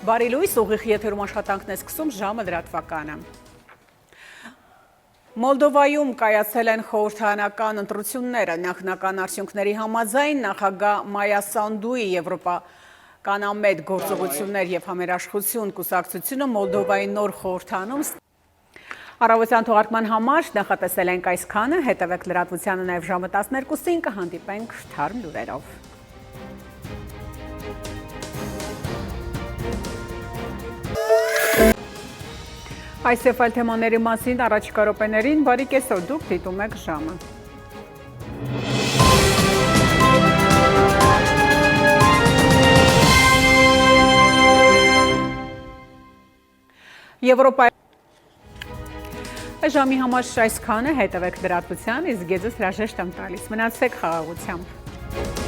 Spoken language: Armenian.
Բարի լույս, ուղիղ եթերում աշխատանքն է սկսում ժամը լրատվականը։ Մոլդովայում կայացել են խորհրդարանական ընտրությունները, նախնական արդյունքների համաձայն նախագահ Մայա Սանդուի Եվրոպական ամետ գործողություններ և համերաշխություն կուսակցությունը Մոլդովայի նոր խորհրդանում Առավոտյան թողարկման համար նախատեսել ենք այսքանը, հետևեք լրատվությանը նաև ժամը 12-ին կհանդիպենք թարմ լուրերով։ Այս և այլ թեմաների մասին առաջիկա րոպեներին բարի կեսօր, դուք դիտում եք ժամը։ Եվրոպայի ժամի համար այսքանը, հետևեք լրատվության, իսկ գեձս հրաժեշտ եմ տալիս, մնացեք խաղաղությամբ։